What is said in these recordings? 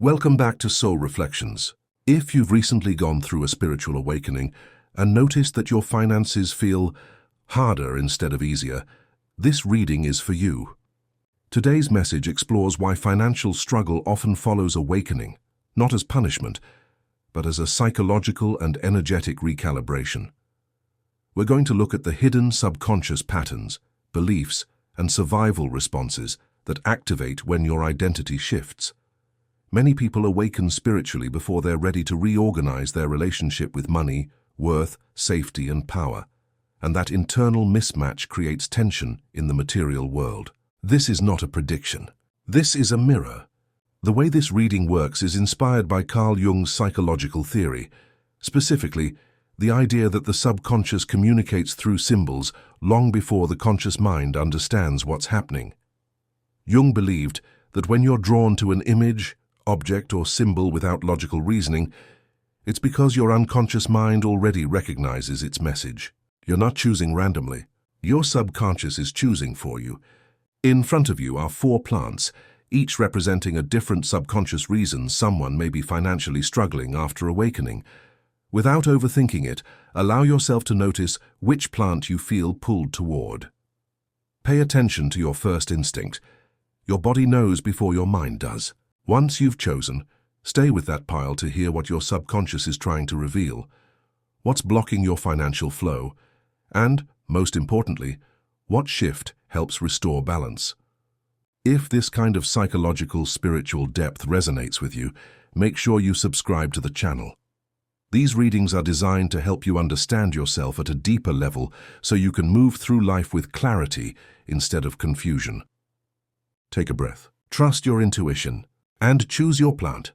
Welcome back to Soul Reflections. If you've recently gone through a spiritual awakening and noticed that your finances feel harder instead of easier, this reading is for you. Today's message explores why financial struggle often follows awakening, not as punishment, but as a psychological and energetic recalibration. We're going to look at the hidden subconscious patterns, beliefs, and survival responses that activate when your identity shifts. Many people awaken spiritually before they're ready to reorganize their relationship with money, worth, safety, and power. And that internal mismatch creates tension in the material world. This is not a prediction. This is a mirror. The way this reading works is inspired by Carl Jung's psychological theory, specifically the idea that the subconscious communicates through symbols long before the conscious mind understands what's happening. Jung believed that when you're drawn to an image, object, or symbol without logical reasoning, it's because your unconscious mind already recognizes its message. You're not choosing randomly. Your subconscious is choosing for you. In front of you are 4 plants, each representing a different subconscious reason someone may be financially struggling after awakening. Without overthinking it, allow yourself to notice which plant you feel pulled toward. Pay attention to your first instinct. Your body knows before your mind does. Once you've chosen, stay with that pile to hear what your subconscious is trying to reveal. What's blocking your financial flow? And, most importantly, what shift helps restore balance? If this kind of psychological, spiritual depth resonates with you, make sure you subscribe to the channel. These readings are designed to help you understand yourself at a deeper level so you can move through life with clarity instead of confusion. Take a breath, trust your intuition, and choose your plant.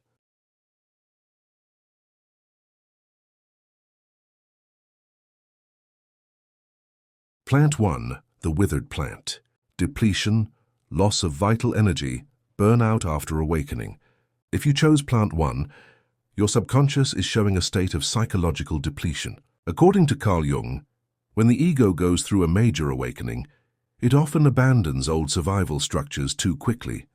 Plant 1, the withered plant. Depletion, loss of vital energy, burnout after awakening. If you chose plant 1, your subconscious is showing a state of psychological depletion. According to Carl Jung, when the ego goes through a major awakening, it often abandons old survival structures too quickly.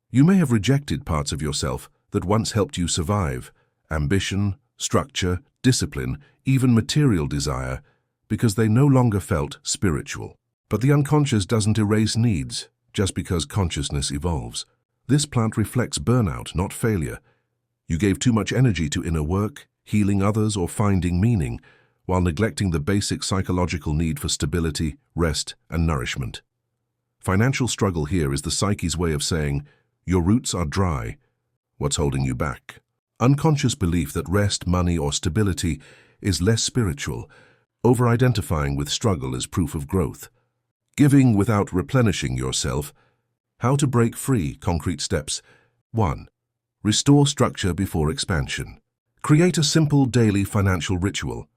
You may have rejected parts of yourself that once helped you survive, ambition, structure, discipline, even material desire, because they no longer felt spiritual. But the unconscious doesn't erase needs just because consciousness evolves. This plant reflects burnout, not failure. You gave too much energy to inner work, healing others, or finding meaning, while neglecting the basic psychological need for stability, rest, and nourishment. Financial struggle here is the psyche's way of saying, your roots are dry. What's holding you back? Unconscious belief that rest, money, or stability is less spiritual, over-identifying with struggle as proof of growth. Giving without replenishing yourself. How to break free, concrete steps. 1. Restore structure before expansion. Create a simple daily financial ritual.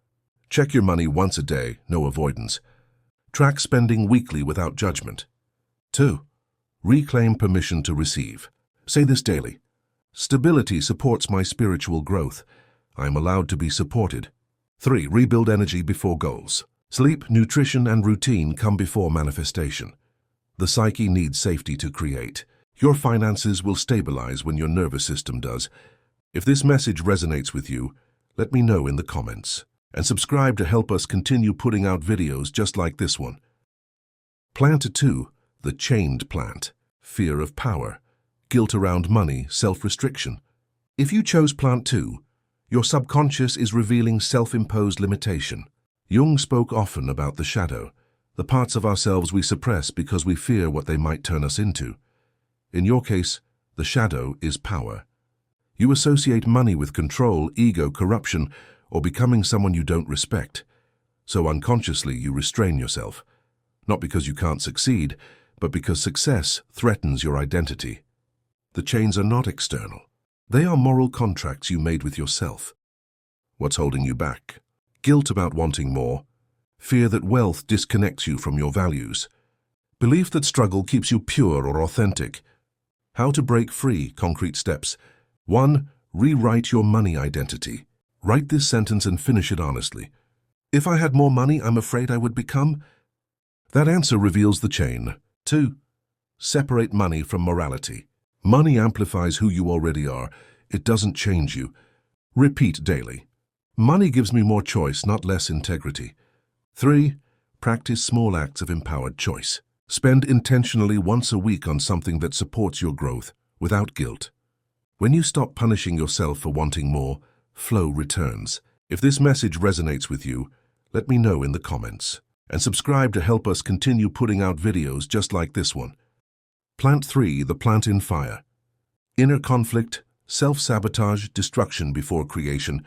Check your money once a day, no avoidance. Track spending weekly without judgment. 2. Reclaim permission to receive. Say this daily. Stability supports my spiritual growth. I am allowed to be supported. 3. Rebuild energy before goals. Sleep, nutrition, and routine come before manifestation. The psyche needs safety to create. Your finances will stabilize when your nervous system does. If this message resonates with you, let me know in the comments. And subscribe to help us continue putting out videos just like this one. Plant 2, the chained plant. Fear of power, guilt around money, self-restriction. If you chose plant 2, your subconscious is revealing self-imposed limitation. Jung spoke often about the shadow, the parts of ourselves we suppress because we fear what they might turn us into. In your case, the shadow is power. You associate money with control, ego, corruption, or becoming someone you don't respect. So unconsciously you restrain yourself, not because you can't succeed, but because success threatens your identity. The chains are not external. They are moral contracts you made with yourself. What's holding you back? Guilt about wanting more. Fear that wealth disconnects you from your values. Belief that struggle keeps you pure or authentic. How to break free, concrete steps. 1. Rewrite your money identity. Write this sentence and finish it honestly. If I had more money, I'm afraid I would become. That answer reveals the chain. 2. Separate money from morality. Money amplifies who you already are. It doesn't change you. Repeat daily. Money gives me more choice, not less integrity. 3. Practice small acts of empowered choice. Spend intentionally once a week on something that supports your growth, without guilt. When you stop punishing yourself for wanting more, flow returns. If this message resonates with you, let me know in the comments. And subscribe to help us continue putting out videos just like this one. Plant 3, the plant in fire. Inner conflict, self-sabotage, destruction before creation.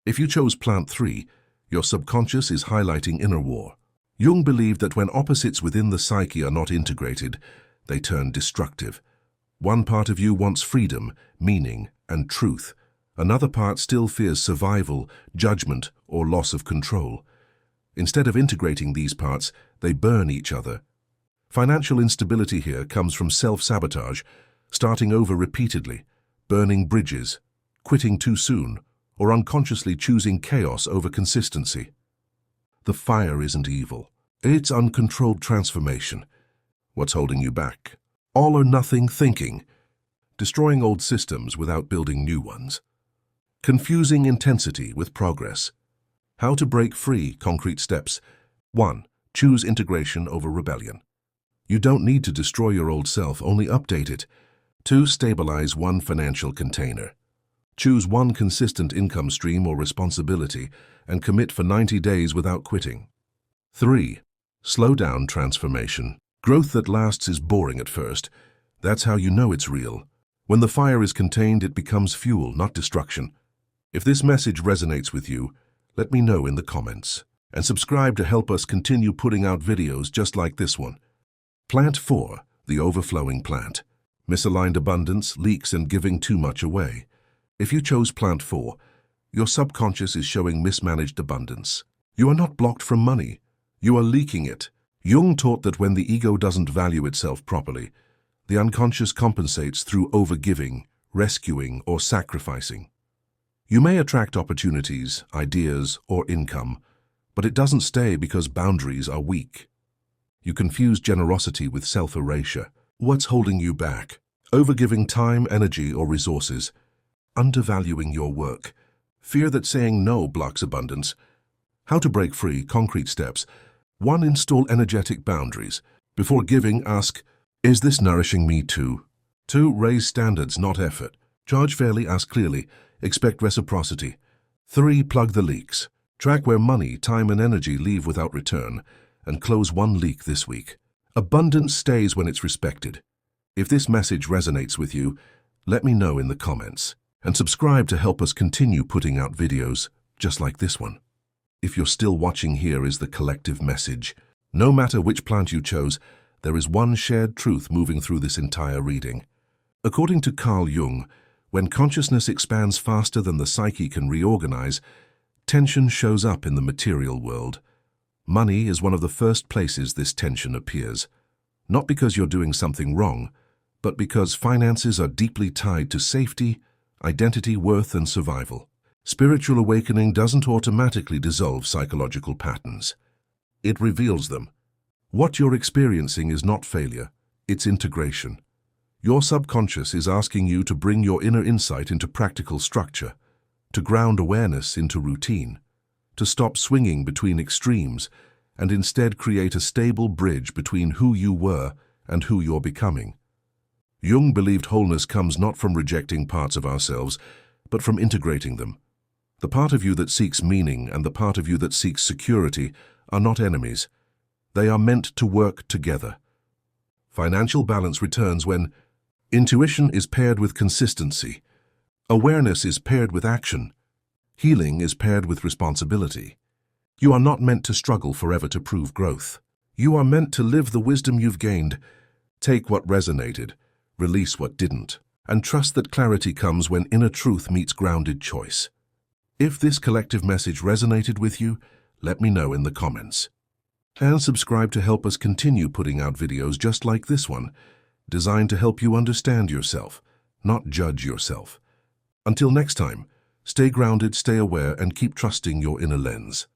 If you chose plant 3, your subconscious is highlighting inner war. Jung believed that when opposites within the psyche are not integrated, they turn destructive. One part of you wants freedom, meaning, and truth. Another part still fears survival, judgment, or loss of control. Instead of integrating these parts, they burn each other. Financial instability here comes from self-sabotage, starting over repeatedly, burning bridges, quitting too soon, or unconsciously choosing chaos over consistency. The fire isn't evil. It's uncontrolled transformation. What's holding you back? All or nothing thinking. Destroying old systems without building new ones. Confusing intensity with progress. How to break free. Concrete steps. 1. Choose integration over rebellion. You don't need to destroy your old self, only update it. 2. Stabilize one financial container. Choose one consistent income stream or responsibility and commit for 90 days without quitting. 3. Slow down transformation. Growth that lasts is boring at first. That's how you know it's real. When the fire is contained, it becomes fuel, not destruction. If this message resonates with you, let me know in the comments. And subscribe to help us continue putting out videos just like this one. Plant 4, the overflowing plant. Misaligned abundance, leaks, and giving too much away. If you chose plant 4, your subconscious is showing mismanaged abundance. You are not blocked from money. You are leaking it. Jung taught that when the ego doesn't value itself properly, the unconscious compensates through overgiving, rescuing, or sacrificing. You may attract opportunities, ideas, or income, but it doesn't stay because boundaries are weak. You confuse generosity with self-erasure. What's holding you back? Overgiving time, energy, or resources. Undervaluing your work. Fear that saying no blocks abundance. How to break free. Concrete steps. 1. Install energetic boundaries. Before giving, ask, is this nourishing me too? 2. Raise standards, not effort. Charge fairly, ask clearly. Expect reciprocity. 3. Plug the leaks. Track where money, time, and energy leave without return, and close one leak this week. Abundance stays when it's respected. If this message resonates with you, let me know in the comments. And subscribe to help us continue putting out videos just like this one. If you're still watching, here is the collective message. No matter which plant you chose, there is one shared truth moving through this entire reading. According to Carl Jung, when consciousness expands faster than the psyche can reorganize, tension shows up in the material world. Money is one of the first places this tension appears. Not because you're doing something wrong, but because finances are deeply tied to safety, identity, worth, and survival. Spiritual awakening doesn't automatically dissolve psychological patterns. It reveals them. What you're experiencing is not failure, it's integration. Your subconscious is asking you to bring your inner insight into practical structure, to ground awareness into routine, to stop swinging between extremes, and instead create a stable bridge between who you were and who you're becoming. Jung believed wholeness comes not from rejecting parts of ourselves, but from integrating them. The part of you that seeks meaning and the part of you that seeks security are not enemies. They are meant to work together. Financial balance returns when intuition is paired with consistency, awareness is paired with action, healing is paired with responsibility. You are not meant to struggle forever to prove growth. You are meant to live the wisdom you've gained. Take what resonated, release what didn't, and trust that clarity comes when inner truth meets grounded choice. If this collective message resonated with you, let me know in the comments. And subscribe to help us continue putting out videos just like this one, designed to help you understand yourself, not judge yourself. Until next time, stay grounded, stay aware, and keep trusting your inner lens.